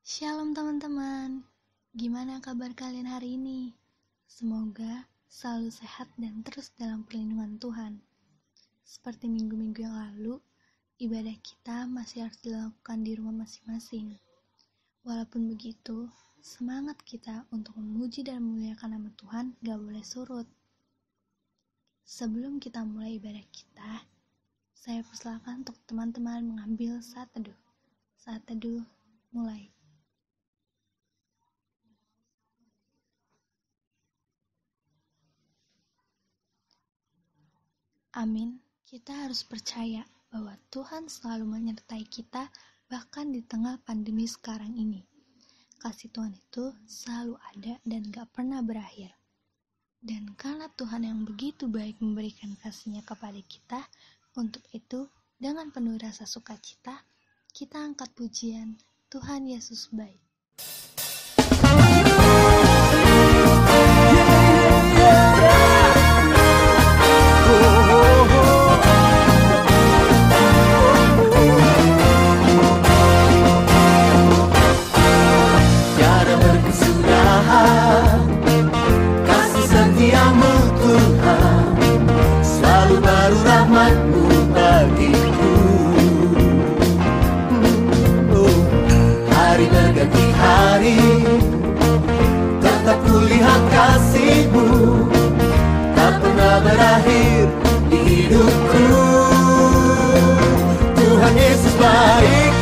Shalom teman-teman, gimana kabar kalian hari ini? Semoga selalu sehat dan terus dalam perlindungan Tuhan. Seperti minggu-minggu yang lalu, ibadah kita masih harus dilakukan di rumah masing-masing. Walaupun begitu, semangat kita untuk memuji dan memuliakan nama Tuhan gak boleh surut. Sebelum kita mulai ibadah kita, saya persilakan untuk teman-teman mengambil saat teduh. Saat teduh, mulai. Amin. Kita harus percaya bahwa Tuhan selalu menyertai kita bahkan di tengah pandemi sekarang ini. Kasih Tuhan itu selalu ada dan gak pernah berakhir. Dan karena Tuhan yang begitu baik memberikan kasih-Nya kepada kita, untuk itu dengan penuh rasa sukacita, kita angkat pujian Tuhan Yesus baik. Tetap kulihat kasih-Mu tak pernah berakhir di hidupku. Tuhan Yesus baik,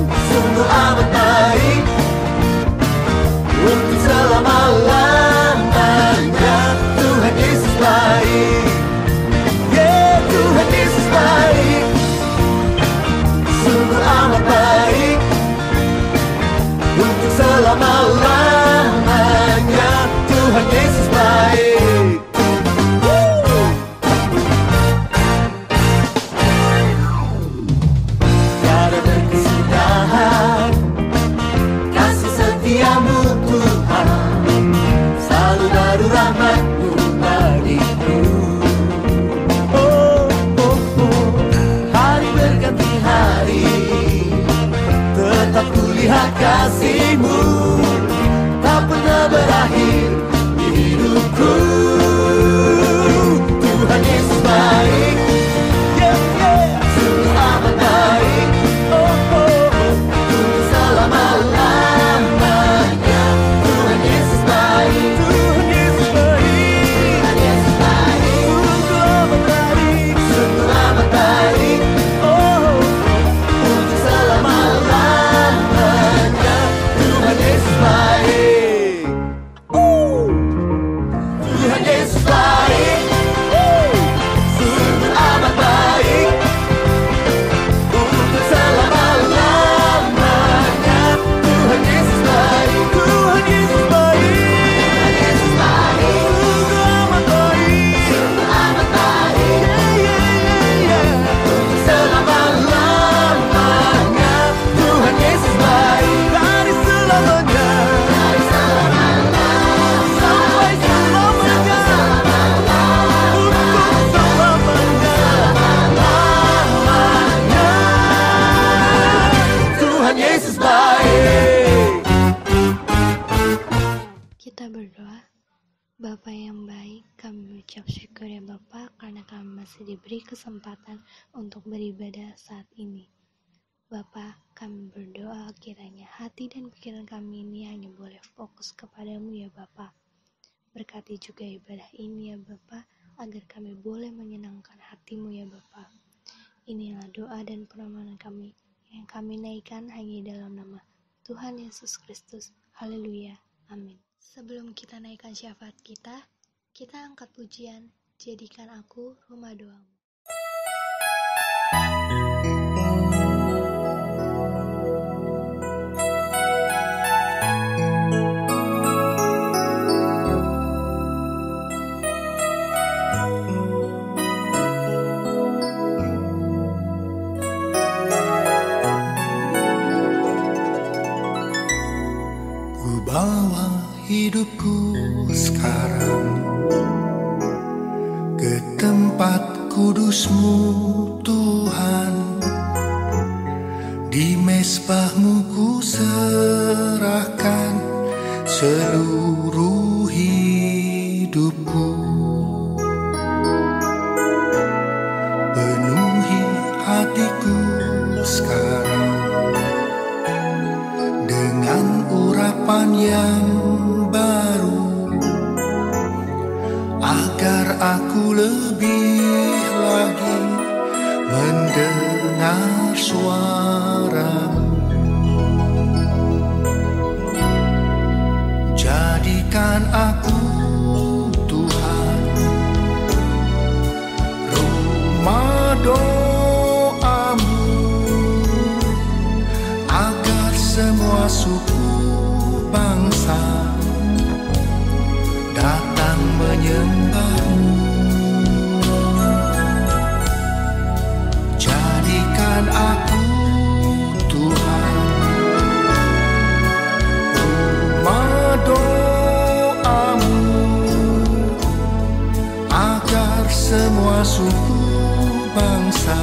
sungguh amat baik, untuk selama-lamanya. Tuhan Yesus baik, Tuhan Yesus baik, sungguh amat baik, untuk selama-lamanya. Tuhan Yesus baik. Tiada berkesudahan kasih setia-Mu Tuhan, selalu baru rahmat-Mu bagiku. Hari berganti hari, tetap kulihat kasih-Mu tak pernah berakhir di hidupku. Tuhan Yesus baik, sungguh amat baik, untuk selama-lamanya. Tuhan Yesus baik, Tuhan Yesus baik, Tuhan Yesus baik, sungguh amat baik, untuk selama-lamanya. Tuhan Yesus baik, Tuhan Yesus baik, sungguh amat baik, untuk selama-lamanya. Tuhan Yesus baik, Tuhan Yesus baik, sungguh amat baik, untuk selama-lamanya. Tuhan Yesus baik, dari selamanya, sampai selamanya, untuk selama-lamanya. Tuhan Yesus baik. Kita berdoa. Bapa yang baik, kami mengucap syukur ya Bapa, karena kami masih diberi kesempatan untuk beribadah saat ini. Bapa, kami berdoa kiranya hati dan pikiran kami ini hanya boleh fokus kepadamu ya Bapa. Berkati juga ibadah ini ya Bapa, agar kami boleh menyenangkan hatimu ya Bapa. Inilah doa dan permohonan kami yang kami naikkan hanya dalam nama Tuhan Yesus Kristus. Haleluya. Amin. Sebelum kita naikkan syafaat kita angkat pujian, jadikan aku rumah doamu. Ku bawa hidupku sekarang ke tempat kudus-Mu Tuhan, Di mezbahmu ku serahkan seluruh hidupku. Penuhi hatiku sekarang dengan urapan yang baru, agar aku lebih lagi mendengar suaramu. Jadikan aku, Tuhan, rumah doamu, agar semua suku bangsa datang menyembahmu. Jadikan aku, Tuhan, rumah doamu, agar semua suku bangsa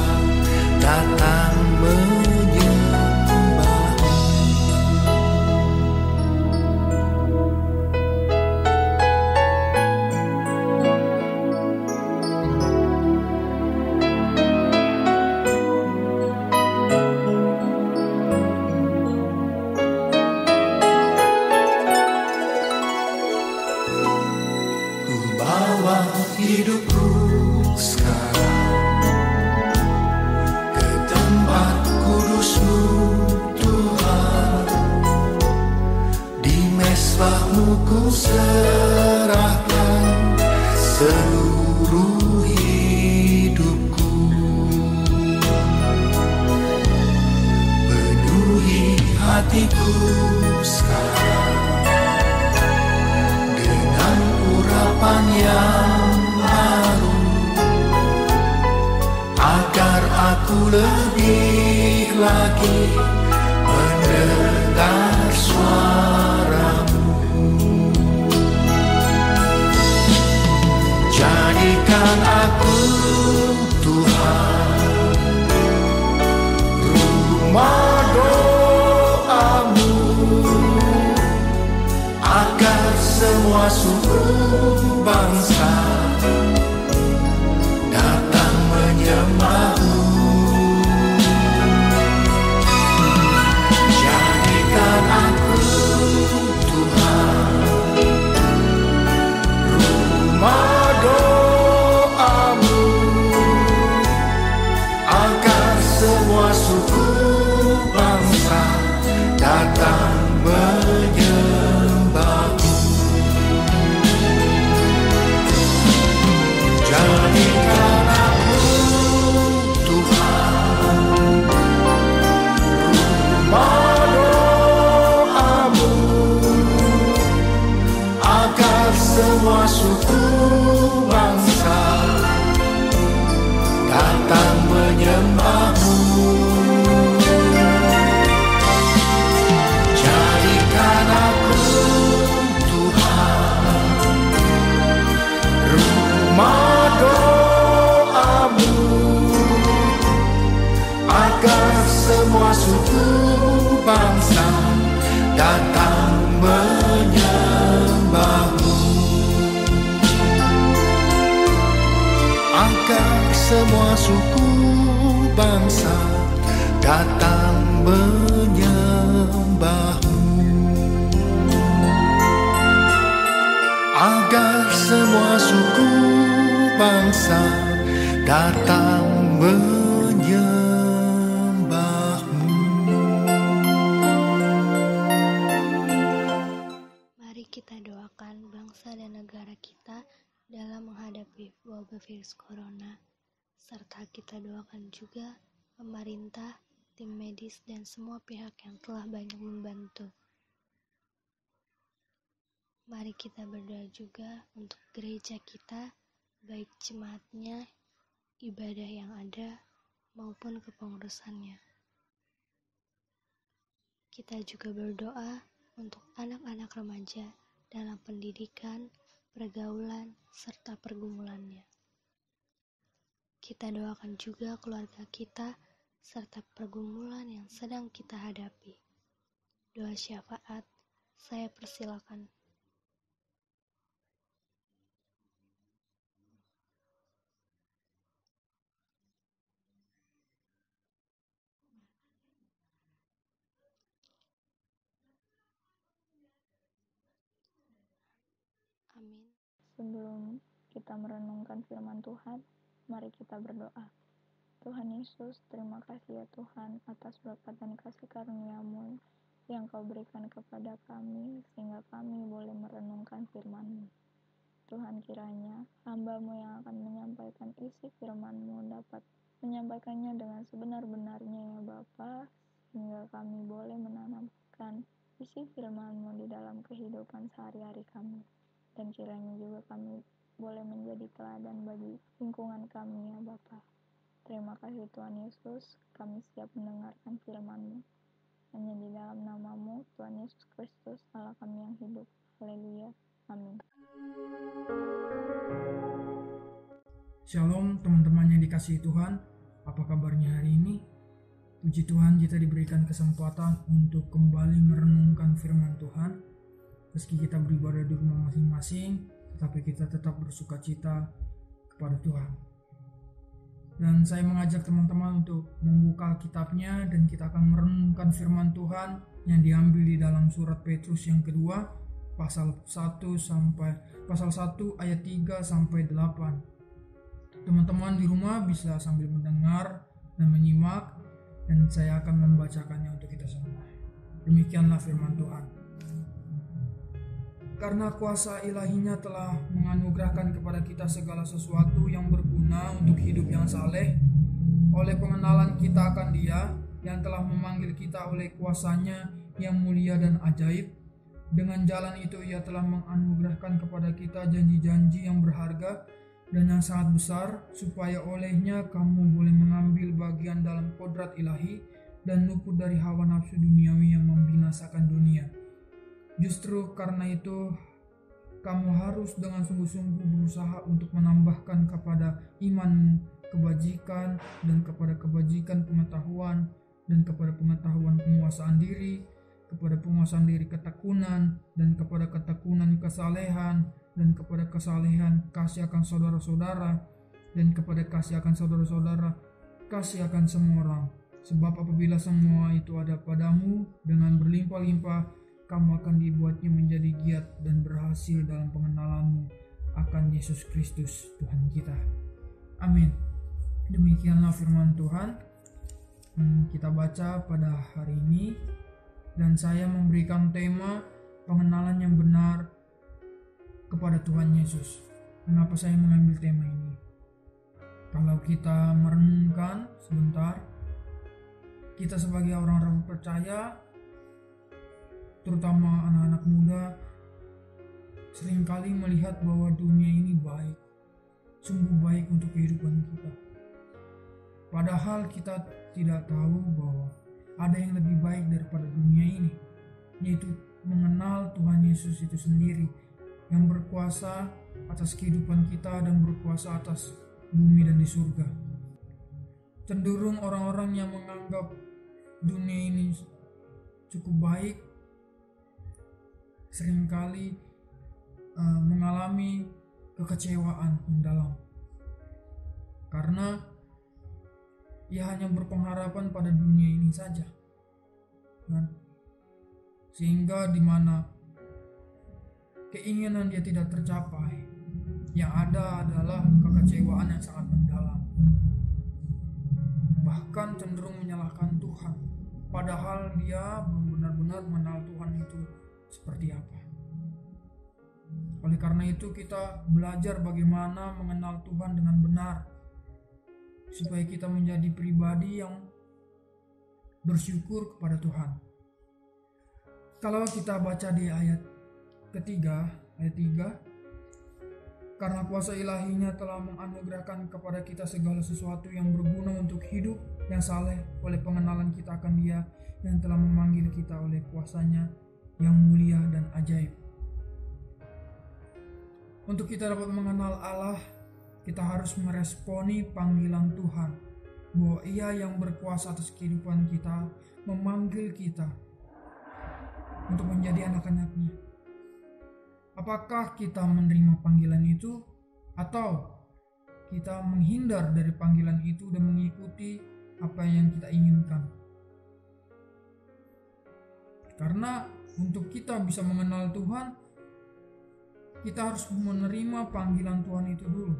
datang menyembahmu. Ku bawa hidupku sekarang ke tempat kudus-Mu, Tuhan. Di mezbahmu ku serahkan seluruh hidupku. Penuhi hatiku sekarang dengan urapan yang baru, agar aku lebih lagi mendengar suaramu. Jadikan aku, Tuhan, rumah doamu, agar semua suku bangsa datang menyembahmu. Jadikan aku, Tuhan, rumah doamu, agar semua suku bangsa datang menyembahmu. Jadikan aku, Tuhan, rumah doamu, agar semua suku bangsa datang menyembahmu. Jadikan aku, Tuhan, rumah doamu, agar semua suku bangsa datang menyembahmu. Agar semua suku bangsa datang menyembahmu. Agar semua suku bangsa datang menyembahmu. Mari kita doakan bangsa dan negara kita dalam menghadapi wabah virus corona, serta kita doakan juga pemerintah, tim medis, dan semua pihak yang telah banyak membantu. Mari kita berdoa juga untuk gereja kita, baik jemaatnya, ibadah yang ada, maupun kepengurusannya. Kita juga berdoa untuk anak-anak remaja dalam pendidikan, pergaulan, serta pergumulannya. Kita doakan juga keluarga kita, serta pergumulan yang sedang kita hadapi. Doa syafaat, saya persilakan. Amin. Sebelum kita merenungkan firman Tuhan, mari kita berdoa. Tuhan Yesus, terima kasih ya Tuhan atas berkat dan kasih karunia-Mu yang Kau berikan kepada kami, sehingga kami boleh merenungkan firman-Mu. Tuhan, kiranya hamba-Mu yang akan menyampaikan isi firman-Mu dapat menyampaikannya dengan sebenar-benarnya ya Bapa, sehingga kami boleh menanamkan isi firman-Mu di dalam kehidupan sehari-hari kami. Dan kiranya juga kami boleh menjadi teladan bagi lingkungan kami ya Bapa. Terima kasih Tuhan Yesus, kami siap mendengarkan firman-Mu. Hanya di dalam nama-Mu, Tuhan Yesus Kristus, Allah kami yang hidup. Haleluya. Amin. Shalom teman-teman yang dikasihi Tuhan, apa kabarnya hari ini? Puji Tuhan, kita diberikan kesempatan untuk kembali merenungkan firman Tuhan. Meski kita beribadah di rumah masing-masing, tetapi kita tetap bersukacita kepada Tuhan. Dan saya mengajak teman-teman untuk membuka Alkitabnya, dan kita akan merenungkan firman Tuhan yang diambil di dalam surat Petrus yang kedua, pasal 1 ayat 3 sampai 8. Teman-teman di rumah bisa sambil mendengar dan menyimak, dan saya akan membacakannya untuk kita semua. Demikianlah firman Tuhan. Karena kuasa ilahinya telah menganugerahkan kepada kita segala sesuatu yang berguna untuk hidup yang saleh, oleh pengenalan kita akan Dia yang telah memanggil kita oleh kuasanya yang mulia dan ajaib. Dengan jalan itu Ia telah menganugerahkan kepada kita janji-janji yang berharga dan yang sangat besar, supaya olehnya kamu boleh mengambil bagian dalam kodrat ilahi dan luput dari hawa nafsu duniawi yang membinasakan dunia. Justru karena itu, kamu harus dengan sungguh-sungguh berusaha untuk menambahkan kepada imanmu kebajikan, dan kepada kebajikan pengetahuan, dan kepada pengetahuan penguasaan diri, kepada penguasaan diri ketekunan, dan kepada ketekunan kesalehan, dan kepada kesalehan kasih akan saudara-saudara, dan kepada kasih akan saudara-saudara kasih akan semua orang. Sebab apabila semua itu ada padamu dengan berlimpah-limpah, kamu akan dibuatnya menjadi giat dan berhasil dalam pengenalanmu akan Yesus Kristus Tuhan kita. Amin. Demikianlah firman Tuhan kita baca pada hari ini, dan saya memberikan tema pengenalan yang benar kepada Tuhan Yesus. Kenapa saya mengambil tema ini? Kalau kita merenungkan sebentar, kita sebagai orang-orang percaya, terutama anak-anak muda, seringkali melihat bahwa dunia ini baik, sungguh baik untuk kehidupan kita. Padahal kita tidak tahu bahwa ada yang lebih baik daripada dunia ini, yaitu mengenal Tuhan Yesus itu sendiri, yang berkuasa atas kehidupan kita dan berkuasa atas bumi dan di surga. Cenderung orang-orang yang menganggap dunia ini cukup baik seringkali mengalami kekecewaan mendalam, karena ia hanya berpengharapan pada dunia ini saja, kan? Sehingga di mana keinginan dia tidak tercapai, yang ada adalah kekecewaan yang sangat mendalam, bahkan cenderung menyalahkan Tuhan, padahal dia belum benar-benar mengenal Tuhan itu seperti apa. Oleh karena itu kita belajar bagaimana mengenal Tuhan dengan benar, supaya kita menjadi pribadi yang bersyukur kepada Tuhan. Kalau kita baca di ayat ketiga, ayat 3, karena kuasa ilahinya telah menganugerahkan kepada kita segala sesuatu yang berguna untuk hidup yang saleh, oleh pengenalan kita akan Dia yang telah memanggil kita oleh kuasanya yang mulia dan ajaib. Untuk kita dapat mengenal Allah, kita harus meresponi panggilan Tuhan bahwa Ia yang berkuasa atas kehidupan kita memanggil kita untuk menjadi anak-anak-Nya. Apakah kita menerima panggilan itu atau kita menghindar dari panggilan itu dan mengikuti apa yang kita inginkan? Karena untuk kita bisa mengenal Tuhan, kita harus menerima panggilan Tuhan itu dulu.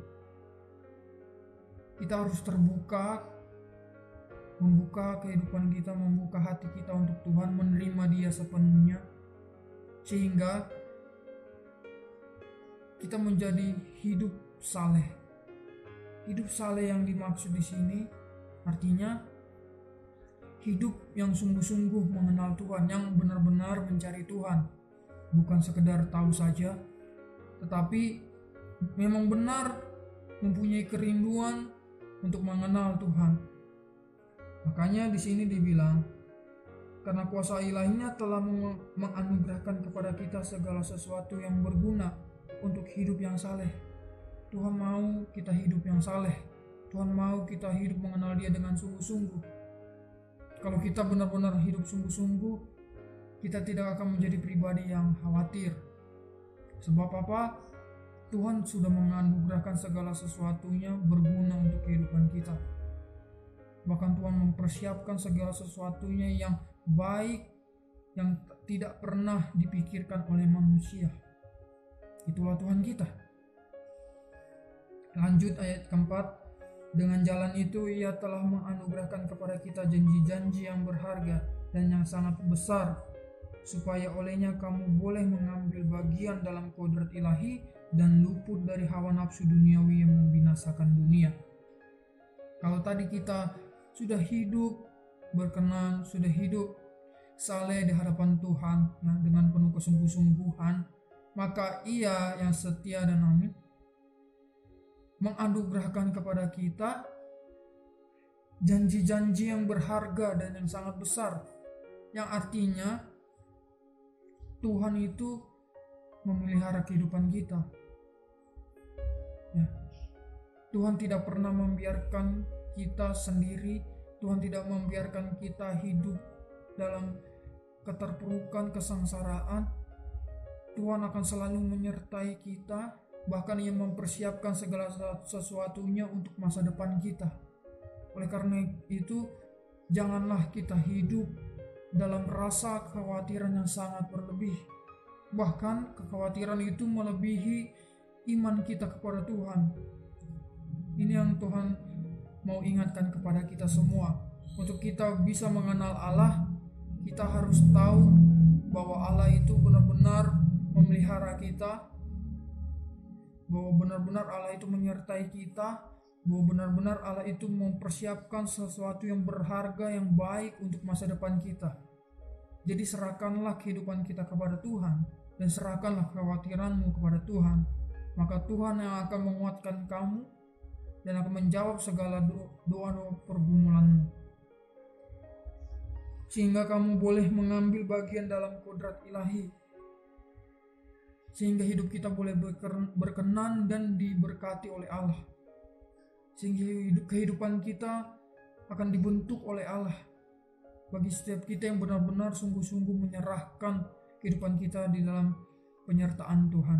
Kita harus terbuka, membuka kehidupan kita, membuka hati kita untuk Tuhan, menerima Dia sepenuhnya, sehingga kita menjadi hidup saleh. Hidup saleh yang dimaksud di sini artinya hidup yang sungguh-sungguh mengenal Tuhan, yang benar-benar mencari Tuhan, bukan sekedar tahu saja, tetapi memang benar mempunyai kerinduan untuk mengenal Tuhan. Makanya di sini dibilang, karena kuasa ilahinya telah menganugerahkan kepada kita segala sesuatu yang berguna untuk hidup yang saleh. Tuhan mau kita hidup yang saleh. Tuhan mau kita hidup mengenal Dia dengan sungguh-sungguh. Kalau kita benar-benar hidup sungguh-sungguh, kita tidak akan menjadi pribadi yang khawatir. Sebab apa? Tuhan sudah menganugerahkan segala sesuatunya berguna untuk kehidupan kita. Bahkan Tuhan mempersiapkan segala sesuatunya yang baik, yang tidak pernah dipikirkan oleh manusia. Itulah Tuhan kita. Lanjut ayat keempat. Dengan jalan itu Ia telah menganugerahkan kepada kita janji-janji yang berharga dan yang sangat besar, supaya olehnya kamu boleh mengambil bagian dalam kodrat ilahi dan luput dari hawa nafsu duniawi yang membinasakan dunia. Kalau tadi kita sudah hidup berkenan, sudah hidup saleh di hadapan Tuhan, dengan penuh kesungguh-sungguhan, maka Ia yang setia dan amin menganugerahkan kepada kita janji-janji yang berharga dan yang sangat besar, yang artinya Tuhan itu memelihara kehidupan kita. Tuhan tidak pernah membiarkan kita sendiri. Tuhan tidak membiarkan kita hidup dalam keterpurukan, kesengsaraan. Tuhan akan selalu menyertai kita. Bahkan Ia mempersiapkan segala sesuatunya untuk masa depan kita. Oleh karena itu, janganlah kita hidup dalam rasa kekhawatiran yang sangat berlebih. Bahkan kekhawatiran itu melebihi iman kita kepada Tuhan. Ini yang Tuhan mau ingatkan kepada kita semua. Untuk kita bisa mengenal Allah, kita harus tahu bahwa Allah itu benar-benar memelihara kita, bahwa benar-benar Allah itu menyertai kita, bahwa benar-benar Allah itu mempersiapkan sesuatu yang berharga, yang baik untuk masa depan kita. Jadi serahkanlah kehidupan kita kepada Tuhan, dan serahkanlah kekhawatiranmu kepada Tuhan. Maka Tuhan yang akan menguatkan kamu dan akan menjawab segala doa-doa pergumulanmu, sehingga kamu boleh mengambil bagian dalam kodrat ilahi, sehingga hidup kita boleh berkenan dan diberkati oleh Allah, sehingga kehidupan kita akan dibentuk oleh Allah. Bagi setiap kita yang benar-benar sungguh-sungguh menyerahkan kehidupan kita di dalam penyertaan Tuhan,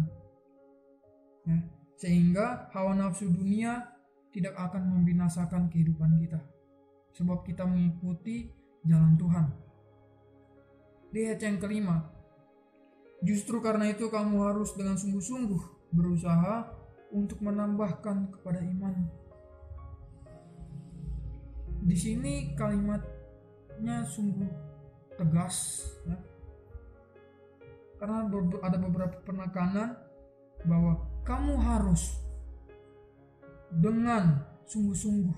sehingga hawa nafsu dunia tidak akan membinasakan kehidupan kita, sebab kita mengikuti jalan Tuhan. Di ayat yang kelima, justru karena itu kamu harus dengan sungguh-sungguh berusaha untuk menambahkan kepada iman. Di sini kalimatnya sungguh tegas, karena ada beberapa penekanan bahwa kamu harus dengan sungguh-sungguh.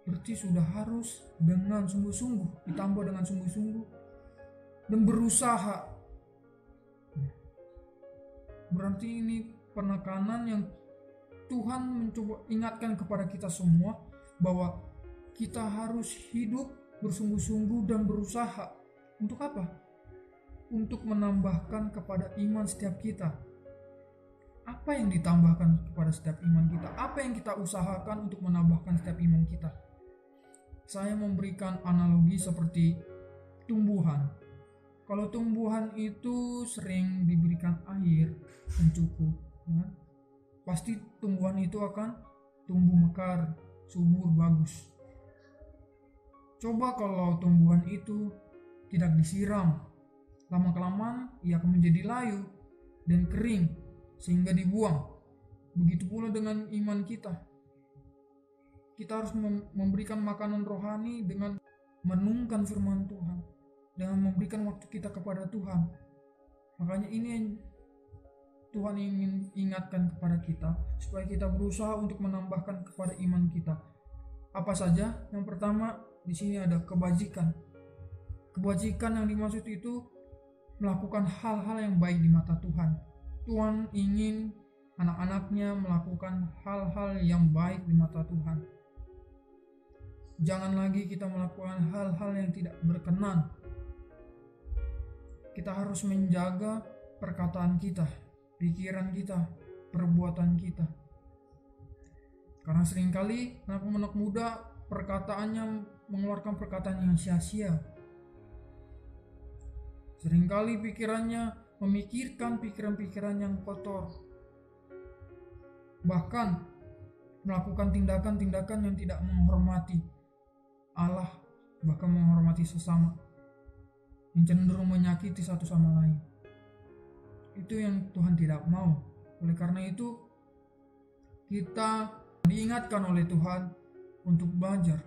Berarti sudah harus dengan sungguh-sungguh, ditambah dengan sungguh-sungguh dan berusaha. Berarti ini penekanan yang Tuhan mencoba ingatkan kepada kita semua, bahwa kita harus hidup bersungguh-sungguh dan berusaha. Untuk apa? Untuk menambahkan kepada iman setiap kita. Apa yang ditambahkan kepada setiap iman kita? Apa yang kita usahakan untuk menambahkan setiap iman kita? saya memberikan analogi seperti tumbuhan. Kalau tumbuhan itu sering diberikan air yang cukup, ya, pasti tumbuhan itu akan tumbuh mekar, subur, bagus. Coba kalau tumbuhan itu tidak disiram, lama-kelamaan ia akan menjadi layu dan kering sehingga dibuang. Begitu pula dengan iman kita. Kita harus memberikan makanan rohani dengan merenungkan firman Tuhan, dengan memberikan waktu kita kepada Tuhan. Makanya ini yang Tuhan ingin ingatkan kepada kita, supaya kita berusaha untuk menambahkan kepada iman kita. Apa saja? Yang pertama, di sini ada kebajikan. Kebajikan yang dimaksud itu melakukan hal-hal yang baik di mata Tuhan. Tuhan ingin anak-anaknya melakukan hal-hal yang baik di mata Tuhan. Jangan lagi kita melakukan hal-hal yang tidak berkenan. Kita harus menjaga perkataan kita, pikiran kita, perbuatan kita. Karena seringkali anak-anak muda perkataannya mengeluarkan perkataan yang sia-sia. Seringkali pikirannya memikirkan pikiran-pikiran yang kotor. Bahkan melakukan tindakan-tindakan yang tidak menghormati Allah, bahkan menghormati sesama, yang cenderung menyakiti satu sama lain. Itu yang Tuhan tidak mau. Oleh karena itu, kita diingatkan oleh Tuhan untuk belajar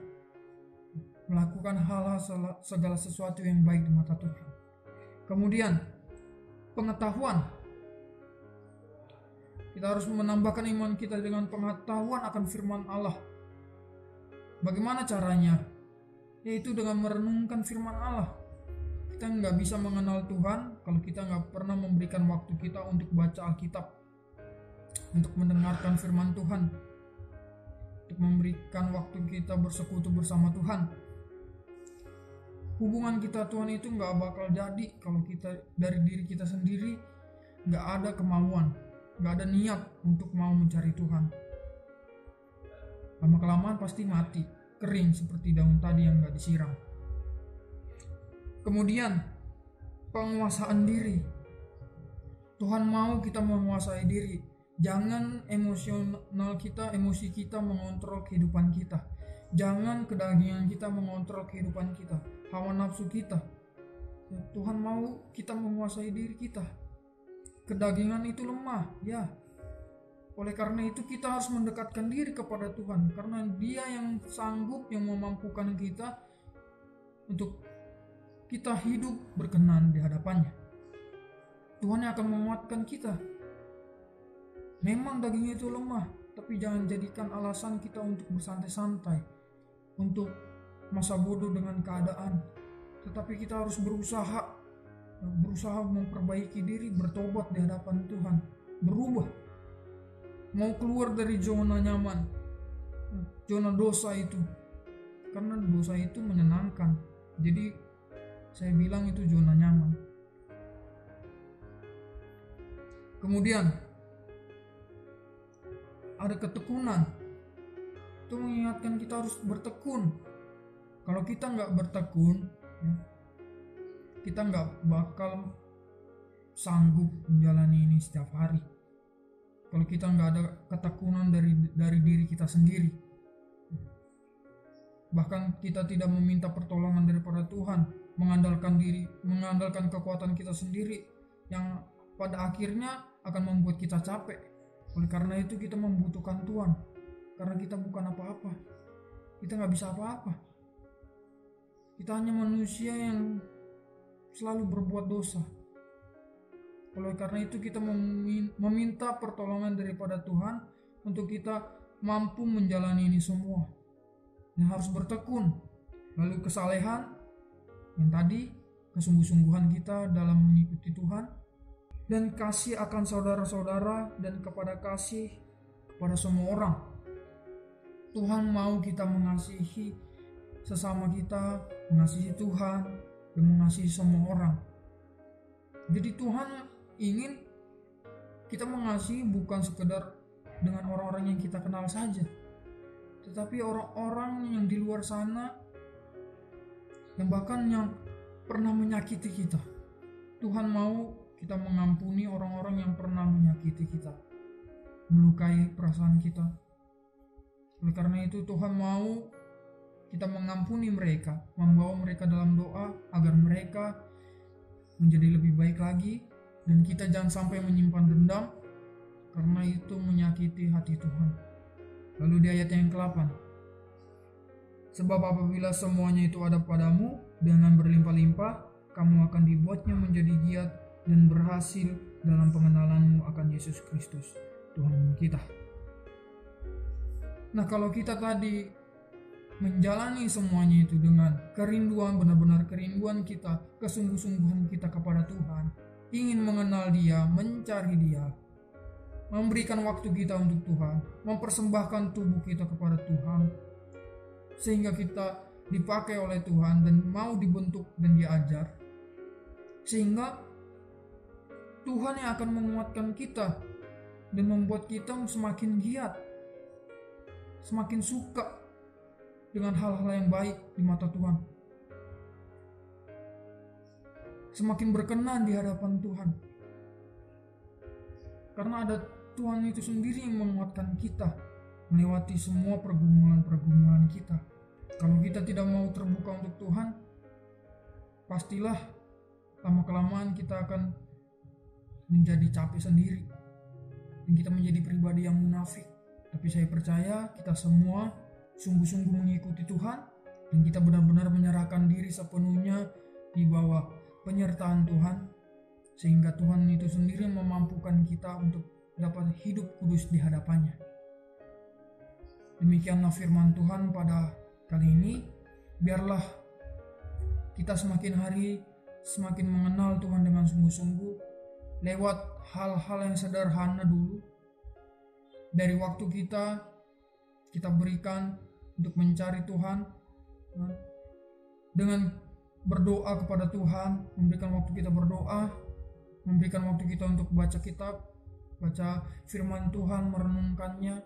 melakukan hal-hal segala sesuatu yang baik di mata Tuhan. Kemudian pengetahuan. Kita harus menambahkan iman kita dengan pengetahuan akan firman Allah. Bagaimana caranya? Yaitu dengan merenungkan firman Allah. Kita nggak bisa mengenal Tuhan kalau kita nggak pernah memberikan waktu kita untuk baca Alkitab, untuk mendengarkan firman Tuhan, untuk memberikan waktu kita bersekutu bersama Tuhan. Hubungan kita Tuhan itu nggak bakal jadi kalau kita dari diri kita sendiri nggak ada kemauan, nggak ada niat untuk mau mencari Tuhan. Lama-kelamaan pasti mati, kering seperti daun tadi yang nggak disiram. Kemudian penguasaan diri. Tuhan mau kita menguasai diri. Jangan emosi kita mengontrol kehidupan kita. Jangan kedagingan kita mengontrol kehidupan kita, hawa nafsu kita. Tuhan mau kita menguasai diri kita. Kedagingan itu lemah, ya. Oleh karena itu kita harus mendekatkan diri kepada Tuhan, karena Dia yang sanggup, yang memampukan kita untuk kita hidup berkenan di hadapannya. Tuhan yang akan menguatkan kita. Memang daging itu lemah, tapi jangan jadikan alasan kita untuk bersantai-santai, untuk masa bodoh dengan keadaan. Tetapi kita harus berusaha memperbaiki diri, bertobat di hadapan Tuhan, berubah, mau keluar dari zona nyaman, zona dosa itu, karena dosa itu menyenangkan. Jadi saya bilang itu zona nyaman. Kemudian ada ketekunan. Itu mengingatkan kita harus bertekun. Kalau kita nggak bertekun, kita nggak bakal sanggup menjalani ini setiap hari. Kalau kita nggak ada ketekunan dari diri kita sendiri, bahkan kita tidak meminta pertolongan daripada Tuhan, mengandalkan kekuatan kita sendiri, yang pada akhirnya akan membuat kita capek. Oleh karena itu kita membutuhkan Tuhan, karena kita bukan apa-apa, kita nggak bisa apa-apa. Kita hanya manusia yang selalu berbuat dosa. Oleh karena itu kita meminta pertolongan daripada Tuhan untuk kita mampu menjalani ini semua. Dan harus bertekun. Lalu kesalehan yang tadi, kesungguh-sungguhan kita dalam mengikuti Tuhan, dan kasih akan saudara-saudara, dan kasih kepada semua orang. Tuhan mau kita mengasihi sesama kita, mengasihi Tuhan, dan mengasihi semua orang. Jadi Tuhan ingin kita mengasihi bukan sekedar dengan orang-orang yang kita kenal saja, tetapi orang-orang yang di luar sana yang pernah menyakiti kita. Tuhan mau kita mengampuni orang-orang yang pernah menyakiti kita, melukai perasaan kita. Oleh karena itu Tuhan mau kita mengampuni mereka, membawa mereka dalam doa agar mereka menjadi lebih baik lagi, dan kita jangan sampai menyimpan dendam, karena itu menyakiti hati Tuhan. Lalu di ayat yang ke-8, sebab apabila semuanya itu ada padamu dengan berlimpah-limpah, kamu akan dibuatnya menjadi giat dan berhasil dalam pengenalanmu akan Yesus Kristus, Tuhan kita. Nah, kalau kita tadi menjalani semuanya itu dengan kerinduan, benar-benar kerinduan kita, kesungguh-sungguhan kita kepada Tuhan, ingin mengenal Dia, mencari Dia, memberikan waktu kita untuk Tuhan, mempersembahkan tubuh kita kepada Tuhan, sehingga kita dipakai oleh Tuhan dan mau dibentuk dan diajar, sehingga Tuhan yang akan menguatkan kita dan membuat kita semakin giat, semakin suka dengan hal-hal yang baik di mata Tuhan, semakin berkenan di hadapan Tuhan, karena ada Tuhan itu sendiri yang menguatkan kita melewati semua pergumulan-pergumulan kita. Kalau kita tidak mau terbuka untuk Tuhan, pastilah lama-kelamaan kita akan menjadi capek sendiri dan kita menjadi pribadi yang munafik. Tapi saya percaya kita semua sungguh-sungguh mengikuti Tuhan dan kita benar-benar menyerahkan diri sepenuhnya di bawah penyertaan Tuhan, sehingga Tuhan itu sendiri memampukan kita untuk dapat hidup kudus di hadapannya. Demikianlah firman Tuhan pada kali ini. Biarlah kita semakin hari semakin mengenal Tuhan dengan sungguh-sungguh lewat hal-hal yang sederhana dulu. Dari waktu kita berikan untuk mencari Tuhan, dengan berdoa kepada Tuhan, memberikan waktu kita berdoa, memberikan waktu kita untuk baca kitab, baca firman Tuhan, merenungkannya,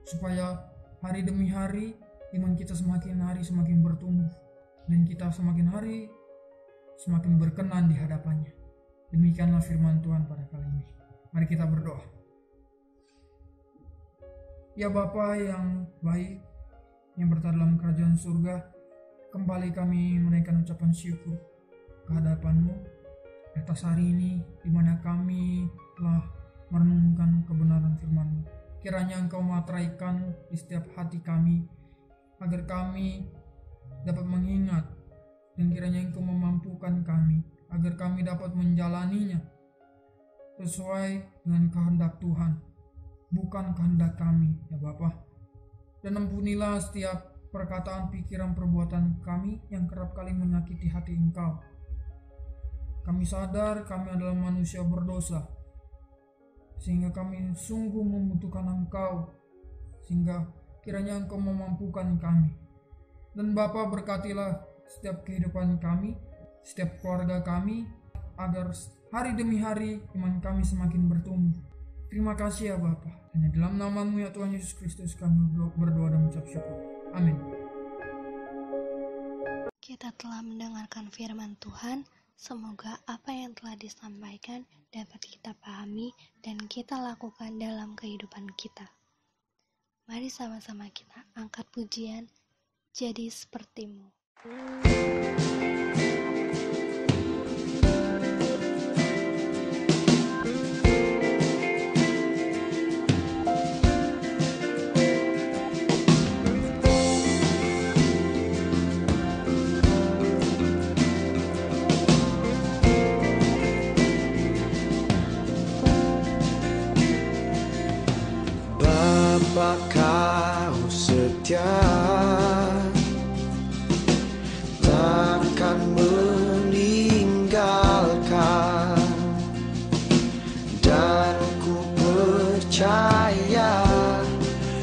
supaya hari demi hari iman kita semakin hari semakin bertumbuh dan kita semakin hari semakin berkenan di hadapannya. Demikianlah firman Tuhan pada kali ini. Mari kita berdoa. Ya Bapa yang baik, yang berada dalam kerajaan surga, kembali kami menaikkan ucapan syukur ke hadapan-Mu atas hari ini, di mana kami telah merenungkan kebenaran firman-Mu. Kiranya Engkau materaikan di setiap hati kami, agar kami dapat mengingat, dan kiranya Engkau memampukan kami, agar kami dapat menjalaninya sesuai dengan kehendak Tuhan, bukan kehendak kami, ya Bapa. Dan ampunilah setiap perkataan, pikiran, perbuatan kami yang kerap kali menyakiti hati Engkau. Kami sadar kami adalah manusia berdosa, sehingga kami sungguh membutuhkan Engkau, sehingga kiranya Engkau memampukan kami. Dan Bapa, berkatilah setiap kehidupan kami, setiap keluarga kami, agar hari demi hari iman kami semakin bertumbuh. Terima kasih ya Bapa. Hanya dalam nama-Mu ya Tuhan Yesus Kristus kami berdoa dan mengucap syukur. Amin. Kita telah mendengarkan firman Tuhan. Semoga apa yang telah disampaikan dapat kita pahami dan kita lakukan dalam kehidupan kita. Mari sama-sama kita angkat pujian, Jadi Seperti-Mu. Bapa, Kau setia, takkan meninggalkan, dan ku percaya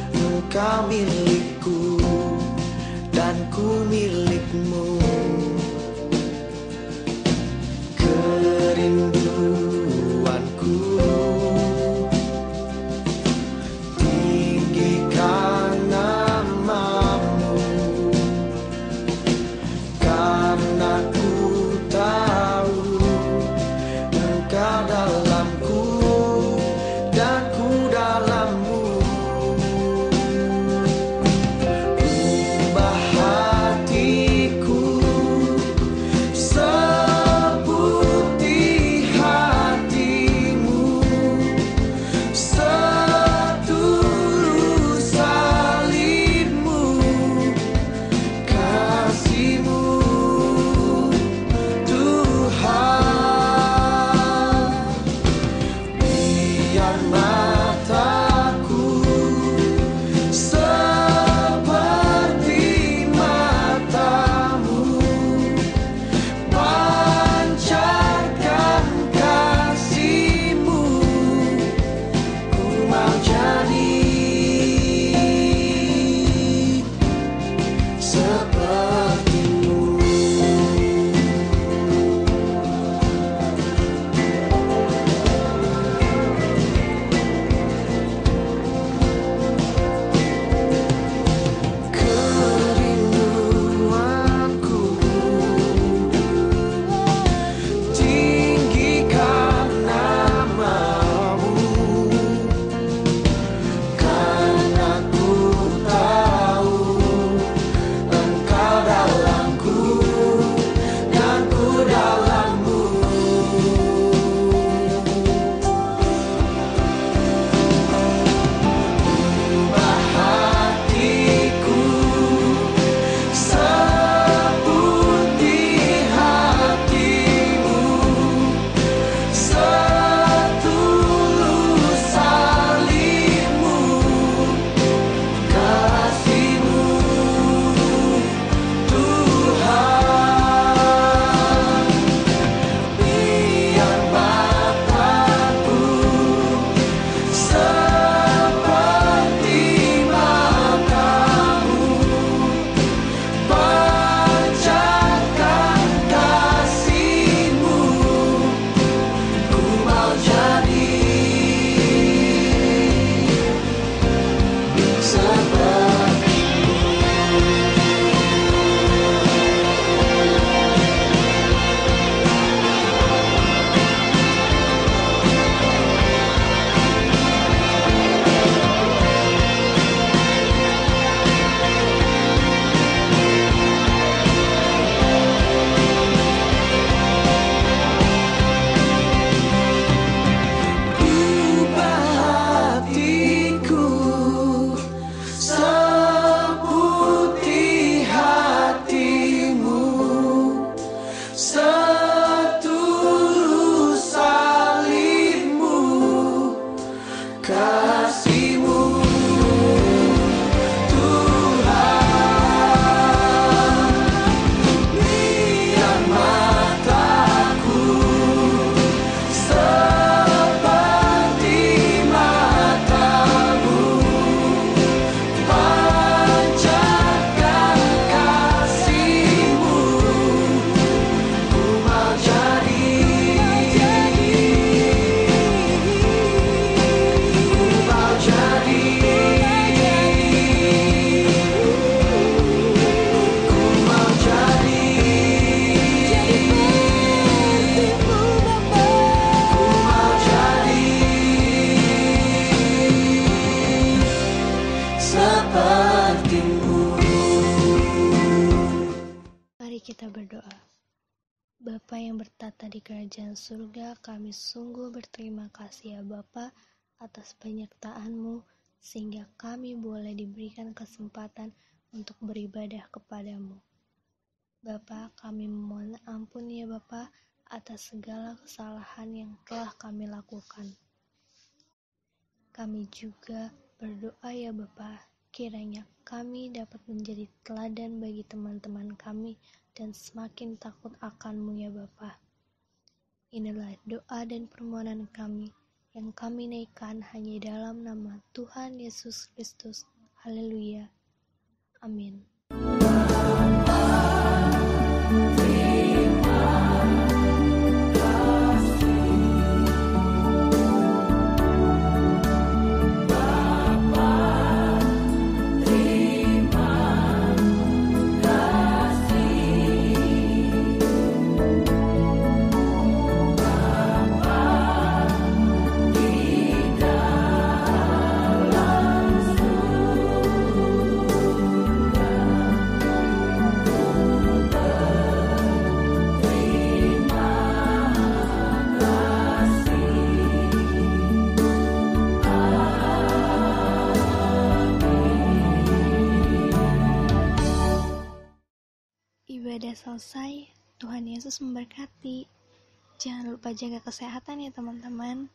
Engkau milikku dan ku milikmu. Kerinduanku tinggikan nama-Mu, kerajaan surga. Kami sungguh berterima kasih ya Bapa atas penyertaan-Mu, sehingga kami boleh diberikan kesempatan untuk beribadah kepadamu. Bapa, kami memohon ampun ya Bapa atas segala kesalahan yang telah kami lakukan. Kami juga berdoa ya Bapa, kiranya kami dapat menjadi teladan bagi teman-teman kami dan semakin takut akan-Mu ya Bapa. Inilah doa dan permohonan kami yang kami naikkan hanya dalam nama Tuhan Yesus Kristus. Haleluya. Amin. Ibadah selesai, Tuhan Yesus memberkati. Jangan lupa jaga kesehatan ya teman-teman.